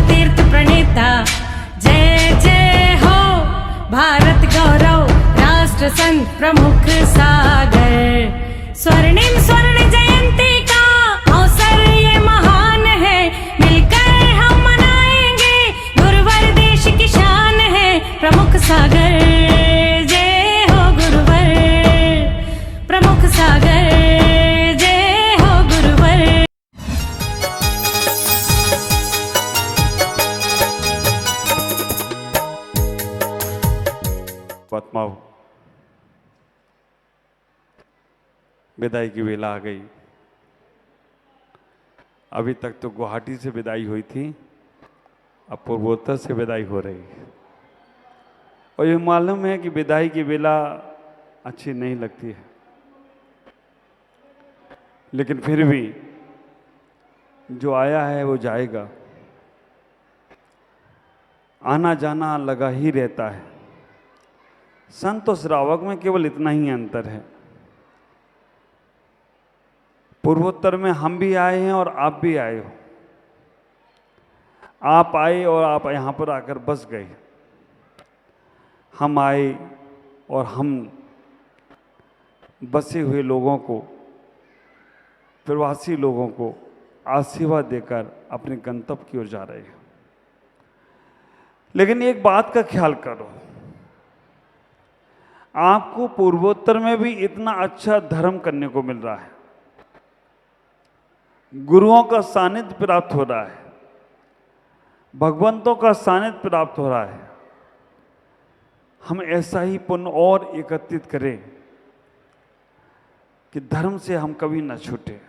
तीर्थ प्रणेता। जय जय हो भारत गौरव, राष्ट्र संत प्रमुख सागर। स्वर्णिम स्वर्ण जयंती का अवसर ये महान है, मिलकर हम मनाएंगे, गुरुवर देश की शान है प्रमुख सागर। जय हो गुरुवर प्रमुख सागर, जय हो गुरुवर। आत्माओं, विदाई की वेला आ गई। अभी तक तो गुवाहाटी से विदाई हुई थी, अब पूर्वोत्तर से विदाई हो रही है। और ये मालूम है कि विदाई की वेला अच्छी नहीं लगती है, लेकिन फिर भी जो आया है वो जाएगा। आना जाना लगा ही रहता है। संत और श्रावक में केवल इतना ही अंतर है। पूर्वोत्तर में हम भी आए हैं और आप भी आए हो। आप आए और आप यहाँ पर आकर बस गए। हम आए और हम बसे हुए लोगों को, प्रवासी लोगों को आशीर्वाद देकर अपने गंतव्य की ओर जा रहे हैं। लेकिन एक बात का ख्याल करो, आपको पूर्वोत्तर में भी इतना अच्छा धर्म करने को मिल रहा है, गुरुओं का सानिध्य प्राप्त हो रहा है, भगवंतों का सानिध्य प्राप्त हो रहा है। हम ऐसा ही पुण्य और एकत्रित करें कि धर्म से हम कभी न छूटे।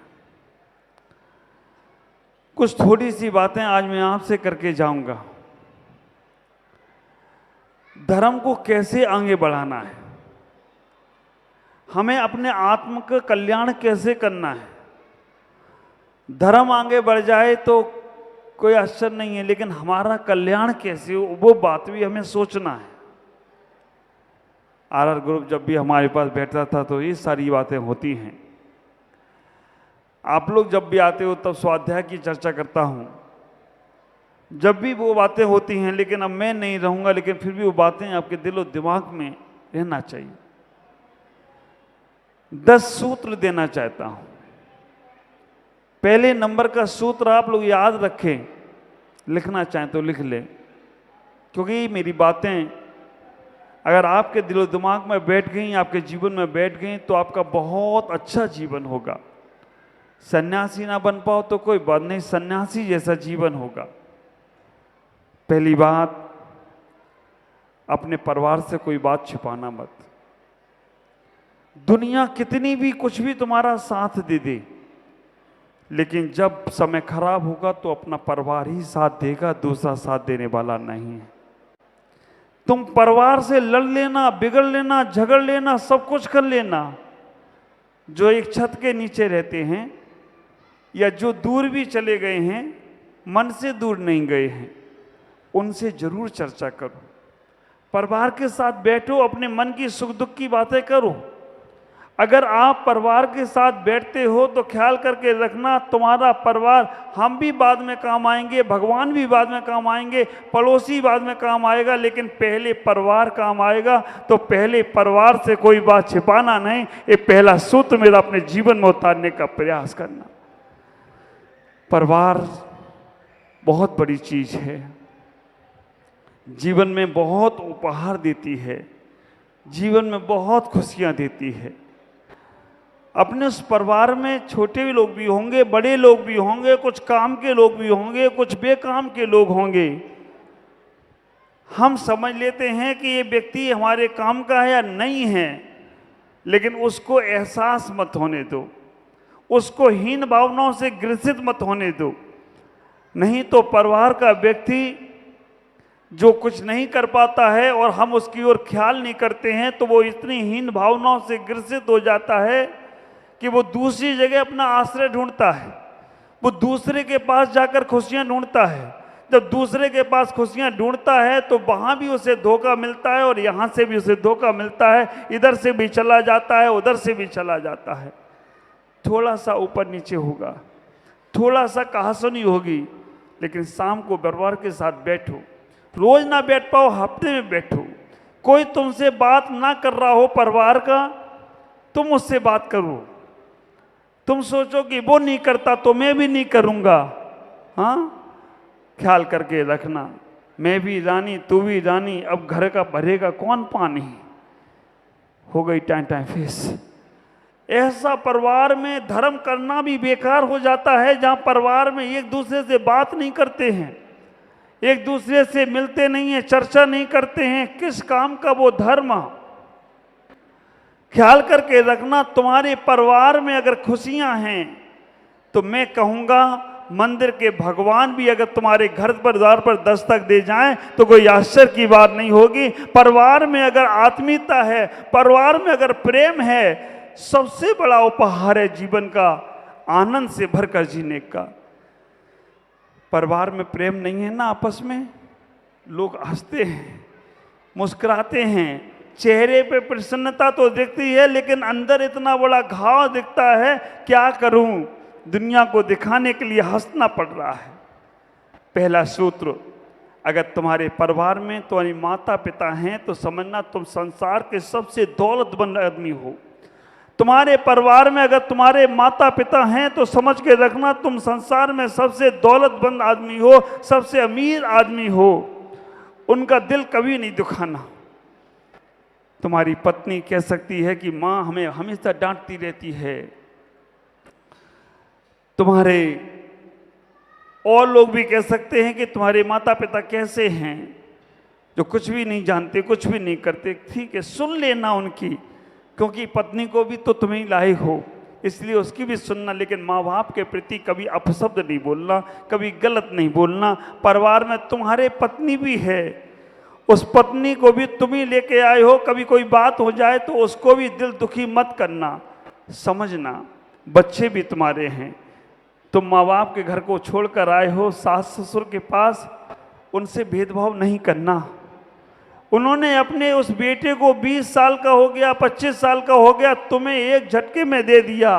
कुछ थोड़ी सी बातें आज मैं आपसे करके जाऊंगा। धर्म को कैसे आगे बढ़ाना है, हमें अपने आत्म का कल्याण कैसे करना है। धर्म आगे बढ़ जाए तो कोई आश्चर्य नहीं है, लेकिन हमारा कल्याण कैसे हो वो बात भी हमें सोचना है। आर ग्रुप जब भी हमारे पास बैठता था तो ये सारी बातें होती हैं। आप लोग जब भी आते हो तब स्वाध्याय की चर्चा करता हूँ, जब भी वो बातें होती हैं। लेकिन अब मैं नहीं रहूँगा, लेकिन फिर भी वो बातें आपके दिलो दिमाग में रहना चाहिए। 10 सूत्र देना चाहता हूँ। पहले नंबर का सूत्र आप लोग याद रखें, लिखना चाहें तो लिख लें, क्योंकि मेरी बातें अगर आपके दिलो दिमाग में बैठ गई, आपके जीवन में बैठ गई, तो आपका बहुत अच्छा जीवन होगा। सन्यासी ना बन पाओ तो कोई बात नहीं, सन्यासी जैसा जीवन होगा। पहली बात, अपने परिवार से कोई बात छिपाना मत। दुनिया कितनी भी कुछ भी तुम्हारा साथ दे दे, लेकिन जब समय खराब होगा तो अपना परिवार ही साथ देगा, दूसरा साथ देने वाला नहीं है। तुम परिवार से लड़ लेना, बिगड़ लेना, झगड़ लेना, सब कुछ कर लेना। जो एक छत के नीचे रहते हैं या जो दूर भी चले गए हैं, मन से दूर नहीं गए हैं, उनसे जरूर चर्चा करो। परिवार के साथ बैठो, अपने मन की सुख दुख की बातें करो। अगर आप परिवार के साथ बैठते हो तो ख्याल करके रखना, तुम्हारा परिवार, हम भी बाद में काम आएंगे, भगवान भी बाद में काम आएंगे, पड़ोसी बाद में काम आएगा, लेकिन पहले परिवार काम आएगा। तो पहले परिवार से कोई बात छिपाना नहीं। ये पहला सूत्र मेरा अपने जीवन में उतारने का प्रयास करना। परिवार बहुत बड़ी चीज है, जीवन में बहुत उपहार देती है, जीवन में बहुत खुशियां देती है। अपने उस परिवार में छोटे भी लोग भी होंगे, बड़े लोग भी होंगे, कुछ काम के लोग भी होंगे, कुछ बेकाम के लोग होंगे। हम समझ लेते हैं कि ये व्यक्ति हमारे काम का है या नहीं है, लेकिन उसको एहसास मत होने दो, उसको हीन भावनाओं से ग्रसित मत होने दो। नहीं तो परिवार का व्यक्ति जो कुछ नहीं कर पाता है और हम उसकी ओर ख्याल नहीं करते हैं, तो वो इतनी हीन भावनाओं से ग्रसित हो जाता है कि वो दूसरी जगह अपना आश्रय ढूंढता है, वो दूसरे के पास जाकर खुशियां ढूंढता है। जब दूसरे के पास खुशियां ढूंढता है तो वहां भी उसे धोखा मिलता है और यहां से भी उसे धोखा मिलता है, इधर से भी चला जाता है, उधर से भी चला जाता है। थोड़ा सा ऊपर नीचे होगा, थोड़ा सा कहासुनी होगी, लेकिन शाम को परिवार के साथ बैठो। रोज ना बैठ पाओ, हफ्ते में बैठो। कोई तुमसे बात ना कर रहा हो परिवार का, तुम उससे बात करो। तुम सोचो कि वो नहीं करता तो मैं भी नहीं करूँगा। हाँ, ख्याल करके रखना, मैं भी रानी तू भी रानी, अब घर का भरेगा कौन पानी। हो गई टाइम टाइम फेस। ऐसा परिवार में धर्म करना भी बेकार हो जाता है, जहाँ परिवार में एक दूसरे से बात नहीं करते हैं, एक दूसरे से मिलते नहीं हैं, चर्चा नहीं करते हैं। किस काम का वो धर्म। ख्याल करके रखना, तुम्हारे परिवार में अगर खुशियां हैं तो मैं कहूँगा मंदिर के भगवान भी अगर तुम्हारे घर पर द्वार पर दस्तक दे जाएं तो कोई आश्चर्य की बात नहीं होगी। परिवार में अगर आत्मीयता है, परिवार में अगर प्रेम है, सबसे बड़ा उपहार है जीवन का आनंद से भरकर जीने का। परिवार में प्रेम नहीं है ना, आपस में लोग हंसते हैं, मुस्कुराते हैं, चेहरे पे प्रसन्नता तो दिखती है, लेकिन अंदर इतना बड़ा घाव दिखता है। क्या करूं, दुनिया को दिखाने के लिए हंसना पड़ रहा है। पहला सूत्र, अगर तुम्हारे परिवार में तुम्हारी माता पिता हैं तो समझना तुम संसार के सबसे दौलतमंद आदमी हो। तुम्हारे परिवार में अगर तुम्हारे माता पिता हैं तो समझ के रखना तुम संसार में सबसे दौलतमंद आदमी हो, सबसे अमीर आदमी हो। उनका दिल कभी नहीं दुखाना। तुम्हारी पत्नी कह सकती है कि माँ हमें हमेशा डांटती रहती है, तुम्हारे और लोग भी कह सकते हैं कि तुम्हारे माता पिता कैसे हैं, जो कुछ भी नहीं जानते, कुछ भी नहीं करते। ठीक है, सुन लेना उनकी, क्योंकि पत्नी को भी तो तुम ही लाए हो, इसलिए उसकी भी सुनना। लेकिन माँ बाप के प्रति कभी अपशब्द नहीं बोलना, कभी गलत नहीं बोलना। परिवार में तुम्हारे पत्नी भी है, उस पत्नी को भी तुम ही लेके आए हो। कभी कोई बात हो जाए तो उसको भी दिल दुखी मत करना। समझना, बच्चे भी तुम्हारे हैं। तुम माँ बाप के घर को छोड़कर आए हो सास ससुर के पास, उनसे भेदभाव नहीं करना। उन्होंने अपने उस बेटे को 20 साल का हो गया, 25 साल का हो गया, तुम्हें एक झटके में दे दिया।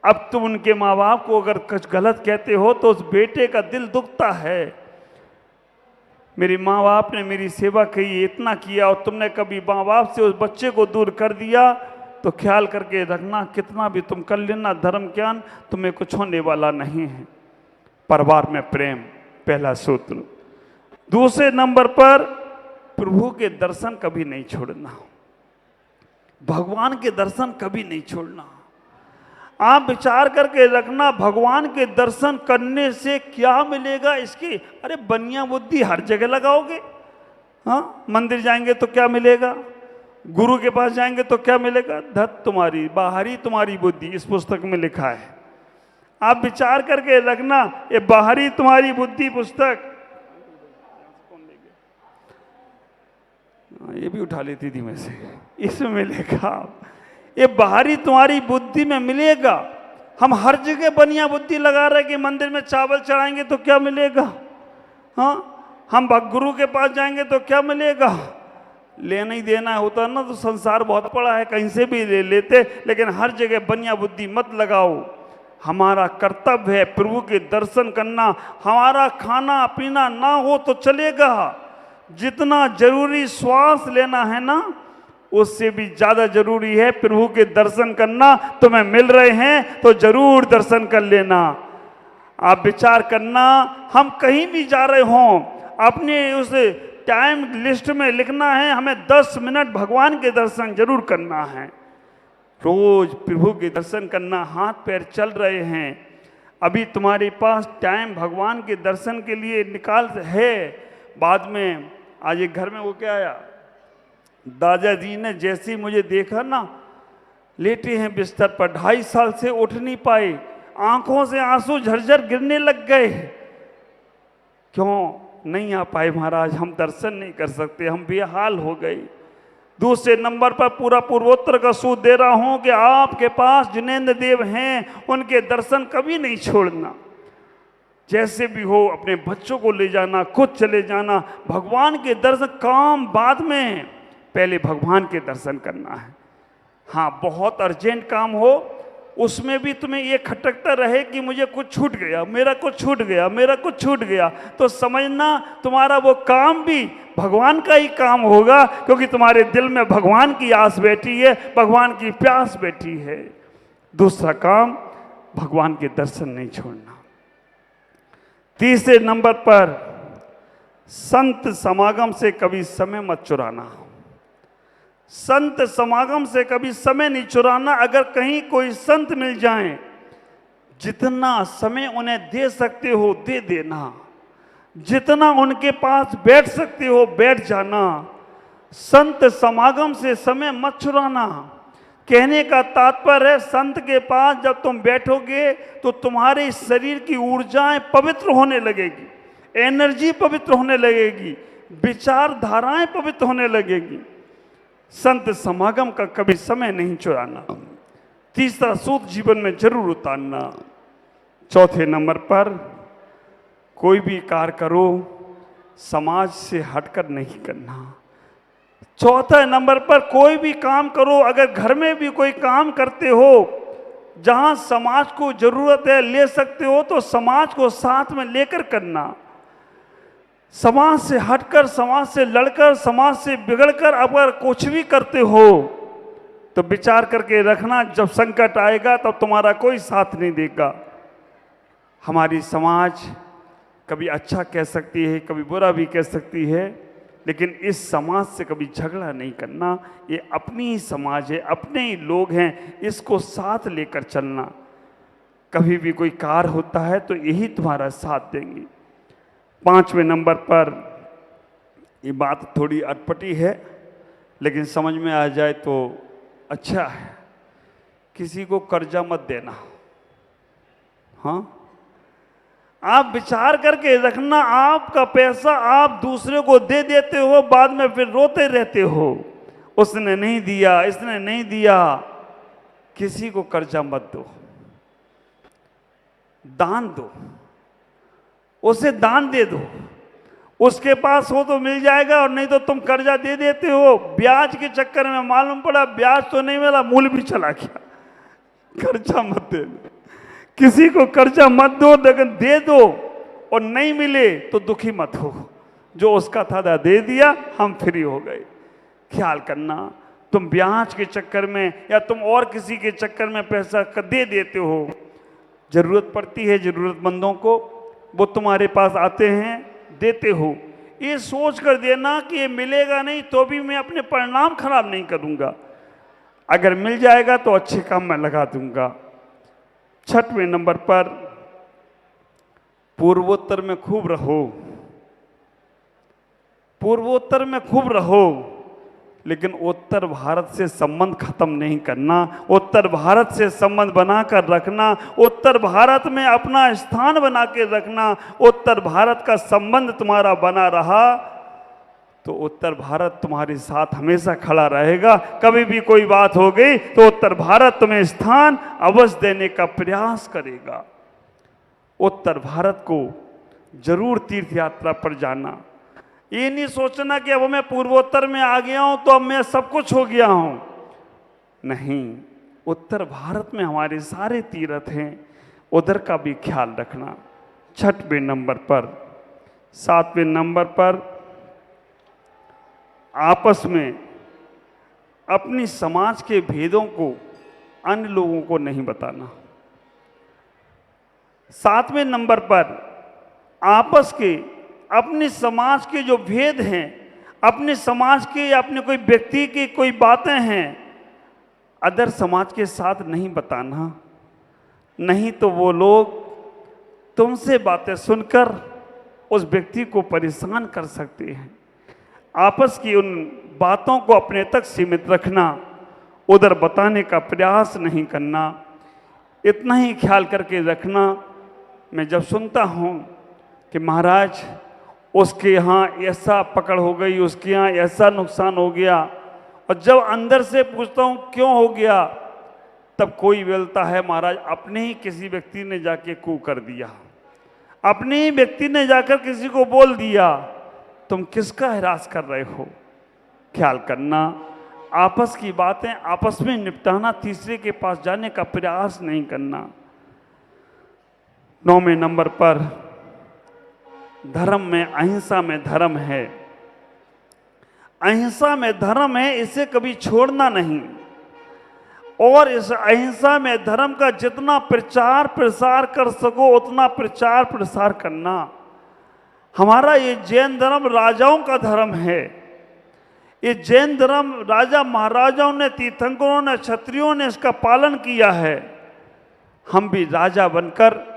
अब तुम उनके माँ बाप को अगर कुछ गलत कहते हो तो उस बेटे का दिल दुखता है। मेरे माँ बाप ने मेरी सेवा की, इतना किया, और तुमने कभी माँ बाप से उस बच्चे को दूर कर दिया तो ख्याल करके रखना, कितना भी तुम कर लेना धर्म ज्ञान, तुम्हें कुछ होने वाला नहीं है। परिवार में प्रेम, पहला सूत्र। दूसरे नंबर पर, प्रभु के दर्शन कभी नहीं छोड़ना, भगवान के दर्शन कभी नहीं छोड़ना। आप विचार करके रखना, भगवान के दर्शन करने से क्या मिलेगा इसकी। अरे बनिया बुद्धि हर जगह लगाओगे। हाँ, मंदिर जाएंगे तो क्या मिलेगा, गुरु के पास जाएंगे तो क्या मिलेगा। धत तुम्हारी बाहरी तुम्हारी बुद्धि, इस पुस्तक में लिखा है। आप विचार करके रखना, ये बाहरी तुम्हारी बुद्धि पुस्तक, ये भी उठा लेती थी मैं से, इसमें लिखा ये बाहरी तुम्हारी बुद्धि में मिलेगा। हम हर जगह बनिया बुद्धि लगा रहे कि मंदिर में चावल चढ़ाएंगे तो क्या मिलेगा। हाँ, हम गुरु के पास जाएंगे तो क्या मिलेगा। लेना ही देना होता ना तो संसार बहुत बड़ा है, कहीं से भी ले लेते, लेकिन हर जगह बनिया बुद्धि मत लगाओ। हमारा कर्तव्य है प्रभु के दर्शन करना। हमारा खाना पीना ना हो तो चलेगा, जितना जरूरी श्वास लेना है ना, उससे भी ज्यादा जरूरी है प्रभु के दर्शन करना। तुम्हें मिल रहे हैं तो जरूर दर्शन कर लेना। आप विचार करना, हम कहीं भी जा रहे हों, अपने उस टाइम लिस्ट में लिखना है हमें 10 मिनट भगवान के दर्शन जरूर करना है। रोज प्रभु के दर्शन करना। हाथ पैर चल रहे हैं, अभी तुम्हारे पास टाइम भगवान के दर्शन के लिए निकाल है। बाद में आज एक घर में वो क्या आया, दादाजी ने जैसे ही मुझे देखा ना, लेटे हैं बिस्तर पर, 2.5 साल से उठ नहीं पाए, आंखों से आंसू झरझर गिरने लग गए। क्यों नहीं आ पाए महाराज, हम दर्शन नहीं कर सकते, हम बेहाल हो गए। दूसरे नंबर पर पूरा पूर्वोत्तर का सूद दे रहा हूं कि आपके पास जिनेंद्र देव हैं, उनके दर्शन कभी नहीं छोड़ना। जैसे भी हो अपने बच्चों को ले जाना, खुद चले जाना। भगवान के दर्शन काम बाद में, पहले भगवान के दर्शन करना है। हाँ, बहुत अर्जेंट काम हो उसमें भी तुम्हें ये खटकता रहे कि मुझे कुछ छूट गया, मेरा कुछ छूट गया, मेरा कुछ छूट गया, तो समझना तुम्हारा वो काम भी भगवान का ही काम होगा, क्योंकि तुम्हारे दिल में भगवान की आस बैठी है, भगवान की प्यास बैठी है। दूसरा काम, भगवान के दर्शन नहीं छोड़ना। तीसरे नंबर पर, संत समागम से कभी समय मत चुराना। संत समागम से कभी समय नहीं चुराना। अगर कहीं कोई संत मिल जाएं, जितना समय उन्हें दे सकते हो दे देना, जितना उनके पास बैठ सकते हो बैठ जाना। संत समागम से समय मत चुराना। कहने का तात्पर्य है, संत के पास जब तुम बैठोगे तो तुम्हारे शरीर की ऊर्जाएं पवित्र होने लगेगी, एनर्जी पवित्र होने लगेगी, विचारधाराएं पवित्र होने लगेगी। संत समागम का कभी समय नहीं चुराना। तीसरा सूत्र जीवन में जरूर उतारना। चौथे नंबर पर, कोई भी कार्य करो समाज से हटकर नहीं करना। चौथा नंबर पर, कोई भी काम करो, अगर घर में भी कोई काम करते हो जहां समाज को जरूरत है, ले सकते हो तो समाज को साथ में लेकर करना। समाज से हटकर, समाज से लड़कर, समाज से बिगड़कर अगर कुछ भी करते हो तो विचार करके रखना, जब संकट आएगा तब तुम्हारा कोई साथ नहीं देगा। हमारी समाज कभी अच्छा कह सकती है, कभी बुरा भी कह सकती है, लेकिन इस समाज से कभी झगड़ा नहीं करना। ये अपनी ही समाज है, अपने ही लोग हैं, इसको साथ लेकर चलना। कभी भी कोई कार्य होता है तो यही तुम्हारा साथ देंगे। पांचवें नंबर पर, ये बात थोड़ी अटपटी है लेकिन समझ में आ जाए तो अच्छा है। किसी को कर्जा मत देना। हाँ, आप विचार करके रखना, आपका पैसा आप दूसरे को दे देते हो, बाद में फिर रोते रहते हो, उसने नहीं दिया, इसने नहीं दिया। किसी को कर्जा मत दो, दान दो, उसे दान दे दो। उसके पास हो तो मिल जाएगा, और नहीं तो तुम कर्जा दे देते हो, ब्याज के चक्कर में मालूम पड़ा ब्याज तो नहीं मिला, मूल भी चला गया। कर्जा मत दे दो, किसी को कर्जा मत दो, लेकिन दे दो और नहीं मिले तो दुखी मत हो। जो उसका था दे दिया, हम फ्री हो गए। ख्याल करना, तुम ब्याज के चक्कर में या तुम और किसी के चक्कर में पैसा दे देते हो। जरूरत पड़ती है जरूरतमंदों को, वो तुम्हारे पास आते हैं, देते हो, ये सोच कर देना कि ये मिलेगा नहीं तो भी मैं अपने परिणाम खराब नहीं करूंगा, अगर मिल जाएगा तो अच्छे काम में लगा दूंगा। छठवें नंबर पर, पूर्वोत्तर में खूब रहो। पूर्वोत्तर में खूब रहो, लेकिन उत्तर भारत से संबंध खत्म नहीं करना। उत्तर भारत से संबंध बनाकर रखना, उत्तर भारत में अपना स्थान बना के रखना। उत्तर भारत का संबंध तुम्हारा बना रहा तो उत्तर भारत तुम्हारे साथ हमेशा खड़ा रहेगा। कभी भी कोई बात हो गई तो उत्तर भारत तुम्हें स्थान अवश्य देने का प्रयास करेगा। उत्तर भारत को जरूर तीर्थ यात्रा पर जाना। ये नहीं सोचना कि अब मैं पूर्वोत्तर में आ गया हूं तो अब मैं सब कुछ हो गया हूं। नहीं, उत्तर भारत में हमारे सारे तीर्थ हैं, उधर का भी ख्याल रखना। छठवें नंबर पर, सातवें नंबर पर, आपस में अपनी समाज के भेदों को अन्य लोगों को नहीं बताना। सातवें नंबर पर, आपस के अपने समाज के जो भेद हैं, अपने समाज के या अपने कोई व्यक्ति की कोई बातें हैं, अदर समाज के साथ नहीं बताना। नहीं तो वो लोग तुमसे बातें सुनकर उस व्यक्ति को परेशान कर सकते हैं। आपस की उन बातों को अपने तक सीमित रखना, उधर बताने का प्रयास नहीं करना। इतना ही ख्याल करके रखना। मैं जब सुनता हूँ कि महाराज उसके यहाँ ऐसा पकड़ हो गई, उसके यहाँ ऐसा नुकसान हो गया, और जब अंदर से पूछता हूँ क्यों हो गया, तब कोई बोलता है महाराज अपने ही किसी व्यक्ति ने जाके कू कर दिया, अपने ही व्यक्ति ने जाकर किसी को बोल दिया। तुम किसका हिरास कर रहे हो? ख्याल करना, आपस की बातें आपस में निपटाना, तीसरे के पास जाने का प्रयास नहीं करना। 9वें नंबर पर धर्म में, अहिंसा में धर्म है। अहिंसा में धर्म है, इसे कभी छोड़ना नहीं। और इस अहिंसा में धर्म का जितना प्रचार प्रसार कर सको उतना प्रचार प्रसार करना। हमारा ये जैन धर्म राजाओं का धर्म है। ये जैन धर्म राजा महाराजाओं ने, तीर्थंकरों ने, क्षत्रियों ने इसका पालन किया है। हम भी राजा बनकर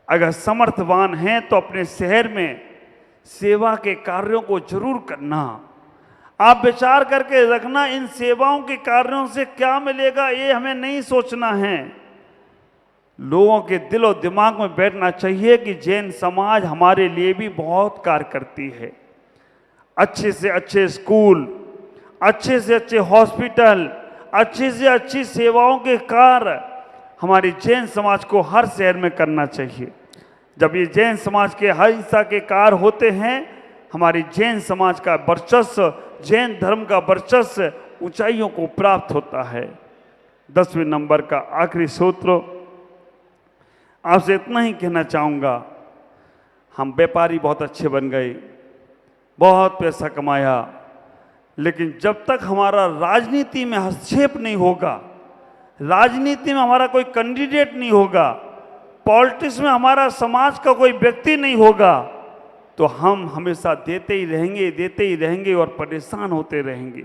अगर समर्थवान हैं तो अपने शहर में सेवा के कार्यों को जरूर करना। आप विचार करके रखना, इन सेवाओं के कार्यों से क्या मिलेगा ये हमें नहीं सोचना है। लोगों के दिल और दिमाग में बैठना चाहिए कि जैन समाज हमारे लिए भी बहुत कार्य करती है। अच्छे से अच्छे स्कूल, अच्छे से अच्छे हॉस्पिटल, अच्छी से अच्छी सेवाओं के कार्य हमारी जैन समाज को हर शहर में करना चाहिए। जब ये जैन समाज के हर हिस्सा के कार्य होते हैं, हमारी जैन समाज का वर्चस्व, जैन धर्म का वर्चस्व ऊंचाइयों को प्राप्त होता है। 10वें नंबर का आखिरी सूत्र, आपसे इतना ही कहना चाहूँगा, हम व्यापारी बहुत अच्छे बन गए, बहुत पैसा कमाया, लेकिन जब तक हमारा राजनीति में हस्तक्षेप नहीं होगा, राजनीति में हमारा कोई कैंडिडेट नहीं होगा, पॉलिटिक्स में हमारा समाज का कोई व्यक्ति नहीं होगा, तो हम हमेशा देते ही रहेंगे और परेशान होते रहेंगे।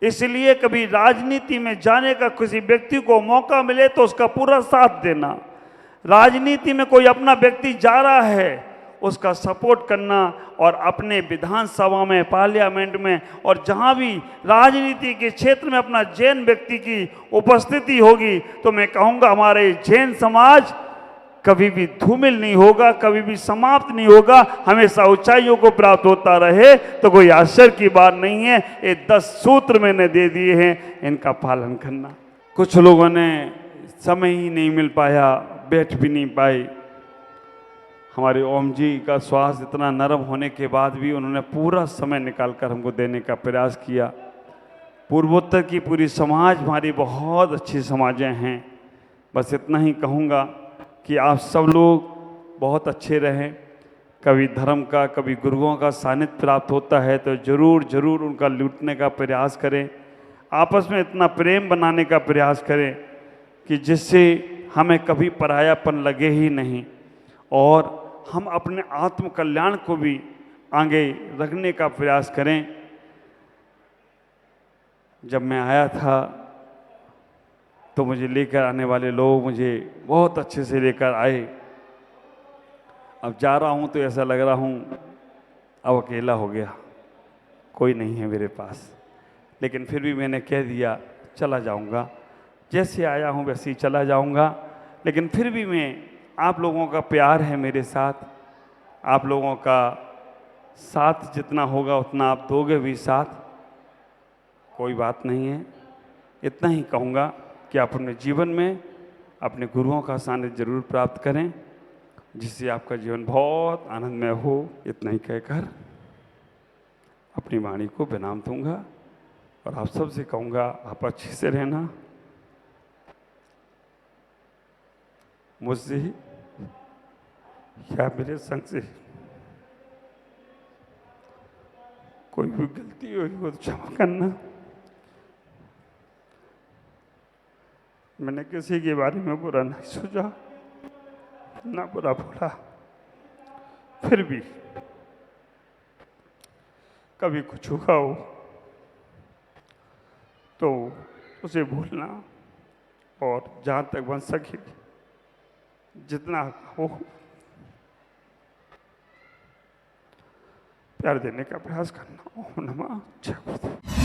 इसलिए कभी राजनीति में जाने का किसी व्यक्ति को मौका मिले तो उसका पूरा साथ देना। राजनीति में कोई अपना व्यक्ति जा रहा है, उसका सपोर्ट करना और अपने विधानसभा में, पार्लियामेंट में और जहां भी राजनीति के क्षेत्र में अपना जैन व्यक्ति की उपस्थिति होगी तो मैं कहूँगा हमारे जैन समाज कभी भी धूमिल नहीं होगा, कभी भी समाप्त नहीं होगा, हमेशा ऊंचाइयों को प्राप्त होता रहे। तो कोई आश्चर्य की बात नहीं है। ये 10 सूत्र मैंने दे दिए हैं, इनका पालन करना। कुछ लोगों ने समय ही नहीं मिल पाया, बैठ भी नहीं पाए। हमारे ओम जी का श्वास इतना नरम होने के बाद भी उन्होंने पूरा समय निकालकर हमको देने का प्रयास किया। पूर्वोत्तर की पूरी समाज हमारी बहुत अच्छी समाजें हैं। बस इतना ही कहूँगा कि आप सब लोग बहुत अच्छे रहें। कभी धर्म का, कभी गुरुओं का सानिध्य प्राप्त होता है तो ज़रूर उनका लूटने का प्रयास करें। आपस में इतना प्रेम बनाने का प्रयास करें कि जिससे हमें कभी परायापन लगे ही नहीं और हम अपने आत्म कल्याण को भी आगे रखने का प्रयास करें। जब मैं आया था तो मुझे लेकर आने वाले लोग मुझे बहुत अच्छे से लेकर आए। अब जा रहा हूँ तो ऐसा लग रहा हूँ अब अकेला हो गया, कोई नहीं है मेरे पास। लेकिन फिर भी मैंने कह दिया चला जाऊँगा, जैसे आया हूँ वैसे ही चला जाऊँगा। लेकिन फिर भी मैं, आप लोगों का प्यार है मेरे साथ, आप लोगों का साथ जितना होगा उतना आप दोगे भी साथ, कोई बात नहीं है। इतना ही कहूँगा कि आप अपने जीवन में अपने गुरुओं का सानिध्य जरूर प्राप्त करें, जिससे आपका जीवन बहुत आनंदमय हो। इतना ही कहकर अपनी वाणी को विराम दूंगा और आप सबसे कहूँगा आप अच्छे से रहना। मुझसे ही या मेरे संग से कोई भी गलती हुई हो तो क्षमा करना। मैंने किसी के बारे में बुरा नहीं सोचा, ना बुरा बोला, फिर भी कभी कुछ हुआ हो तो उसे भूलना और जहाँ तक बन सके जितना हो प्यार देने का प्रयास करना। ओम नमः जय गुरुदेव।